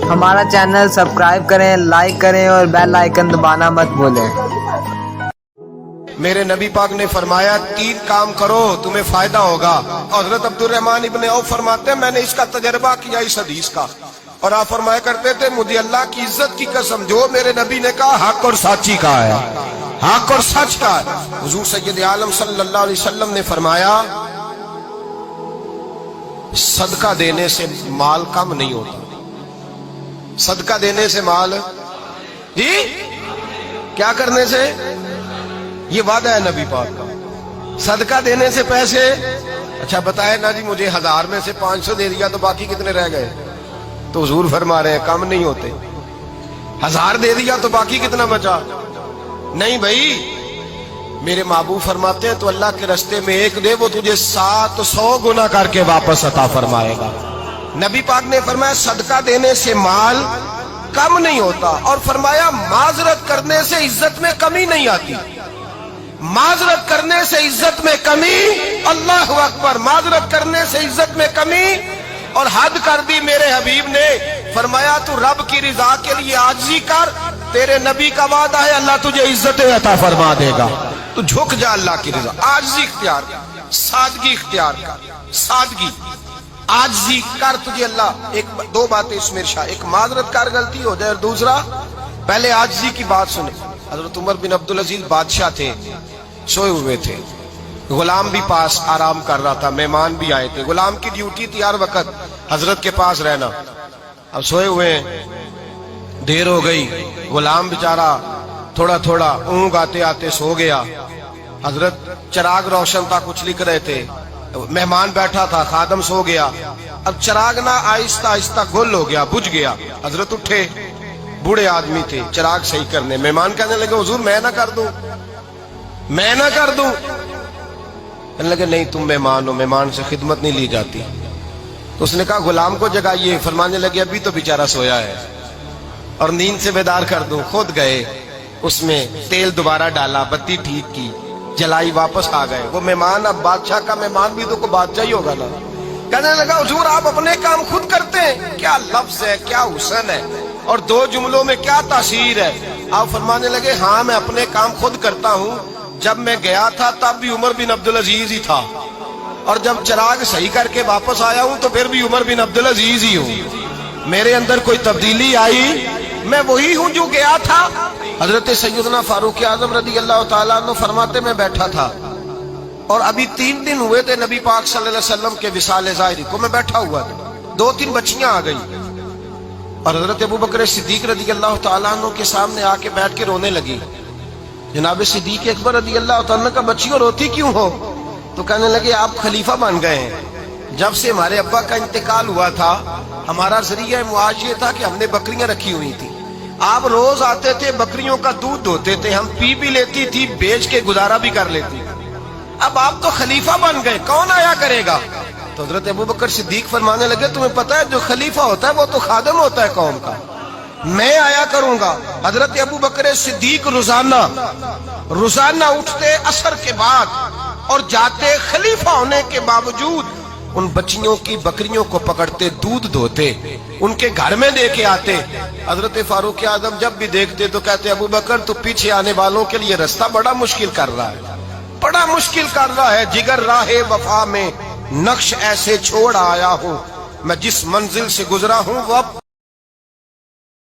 ہمارا channel subscribe کریں، like کریں اور بیل آئیکن دبانا مت بھولیں۔ میرے نبی پاک نے فرمایا 3 کام کرو تمہیں فائدہ ہوگا۔ حضرت عبد الرحمن ابن عوف فرماتے ہیں میں نے اس کا تجربہ کیا اس حدیث کا، اور آپ فرمایا کرتے تھے مجھے اللہ کی عزت کی قسم جو میرے نبی نے کہا حق اور سچی کا ہے، حق اور سچ کا ہے۔ حضور سید عالم صلی اللہ علیہ وسلم نے فرمایا صدقہ دینے سے مال کم نہیں ہوتا، صدقہ دینے سے مال جی کیا کرنے سے، یہ وعدہ ہے نبی پاک کا، صدقہ دینے سے پیسے۔ اچھا بتائے نا جی مجھے 1000 میں سے 500 دے دیا تو باقی کتنے رہ گئے؟ تو حضور فرما رہے ہیں کم نہیں ہوتے۔ 1000 دے دیا تو باقی کتنا بچا؟ نہیں بھائی، میرے محبوب فرماتے ہیں تو اللہ کے رستے میں 1 دے وہ تجھے 700 گنا کر کے واپس عطا فرمائے گا۔ نبی پاک نے فرمایا صدقہ دینے سے مال کم نہیں ہوتا، اور فرمایا معذرت کرنے سے عزت میں کمی نہیں آتی، معذرت کرنے سے عزت میں کمی، اللہ اکبر، معذرت کرنے سے عزت میں کمی۔ اور حد کر دی میرے حبیب نے، فرمایا تو رب کی رضا کے لیے عاجزی کر، تیرے نبی کا وعدہ ہے اللہ تجھے عزت عطا فرما دے گا۔ تو جھک جا اللہ کی رضا، عاجزی اختیار کر، سادگی اختیار کر، سادگی عاجزی کر، تجھے اللہ 2 باتیں اس میں ارشاد، ایک معذرت کر غلطی ہو جائے، اور دوسرا پہلے عاجزی کی بات سنے۔ حضرت عمر بن عبدالعزیز بادشاہ تھے، سوئے ہوئے تھے، غلام بھی پاس آرام کر رہا تھا، مہمان بھی آئے تھے، غلام کی ڈیوٹی تھی ہر وقت حضرت کے پاس رہنا۔ اب سوئے ہوئے دیر ہو گئی، غلام بیچارہ تھوڑا تھوڑا اونگ آتے آتے سو گیا، حضرت چراغ روشن تھا کچھ لکھ رہے تھے، مہمان بیٹھا تھا، خادم سو گیا، اب چراغ نہ آہستہ آہستہ گل ہو گیا، بجھ گیا، حضرت اٹھے، بوڑھے آدمی تھے، چراغ صحیح کرنے، مہمان کہنے لگے حضور میں نہ کر دوں، میں نہ کر دوں، کہنے لگے نہیں تم مہمان ہو، مہمان سے خدمت نہیں لی جاتی۔ تو اس نے کہا غلام کو جگائیے، فرمانے لگے ابھی تو بیچارہ سویا ہے اور نیند سے بیدار کر دوں۔ خود گئے، اس میں تیل دوبارہ ڈالا، بتی ٹھیک کی، جلائی، واپس آ گئے۔ وہ مہمان اب بادشاہ کا مہمان بھی تو کوئی بادشاہ ہی ہوگا نا، کہنے لگا حضور آپ اپنے کام خود کرتے ہیں، کیا لفظ ہے، کیا حسن ہے، اور 2 جملوں میں کیا تاثیر ہے۔ آپ فرمانے لگے ہاں میں اپنے کام خود کرتا ہوں، جب میں گیا تھا تب بھی عمر بن عبدالعزیز ہی تھا، اور جب چراغ صحیح کر کے واپس آیا ہوں تو پھر بھی عمر بن عبدالعزیز ہی ہوں، میرے اندر کوئی تبدیلی آئی، میں وہی ہوں جو گیا تھا۔ حضرت سیدنا فاروق اعظم رضی اللہ تعالیٰ عنہ فرماتے میں بیٹھا تھا اور ابھی 3 دن ہوئے تھے نبی پاک صلی اللہ علیہ وسلم کے وصال ظاہری کو، میں بیٹھا ہوا تھا، 2-3 بچیاں آ گئی اور حضرت ابوبکر صدیق رضی اللہ تعالیٰ عنہ کے سامنے آ کے بیٹھ کے رونے لگی۔ جناب صدیق اکبر رضی اللہ تعالیٰ کا بچیوں روتی کیوں ہو؟ تو کہنے لگے آپ خلیفہ بن گئے ہیں، جب سے ہمارے ابا کا انتقال ہوا تھا ہمارا ذریعہ معاش یہ تھا کہ ہم نے بکریاں رکھی ہوئی تھی، آپ روز آتے تھے بکریوں کا دودھ دھوتے تھے، ہم پی بھی لیتی تھی، بیچ کے گزارا بھی کر لیتی، اب آپ تو خلیفہ بن گئے، کون آیا کرے گا؟ تو حضرت ابوبکر صدیق فرمانے لگے تمہیں پتہ ہے جو خلیفہ ہوتا ہے وہ تو خادم ہوتا ہے قوم کا، میں آیا کروں گا۔ حضرت ابوبکر صدیق روزانہ اٹھتے عصر کے بعد اور جاتے، خلیفہ ہونے کے باوجود ان بچیوں کی بکریوں کو پکڑتے، دودھ دھوتے، ان کے گھر میں دے کے آتے۔ حضرت فاروق اعظم جب بھی دیکھتے تو کہتے ابوبکر تو پیچھے آنے والوں کے لیے رستہ بڑا مشکل کر رہا ہے، بڑا مشکل کر رہا ہے، جگر راہ وفا میں نقش ایسے چھوڑ آیا ہوں، میں جس منزل سے گزرا ہوں وہ اب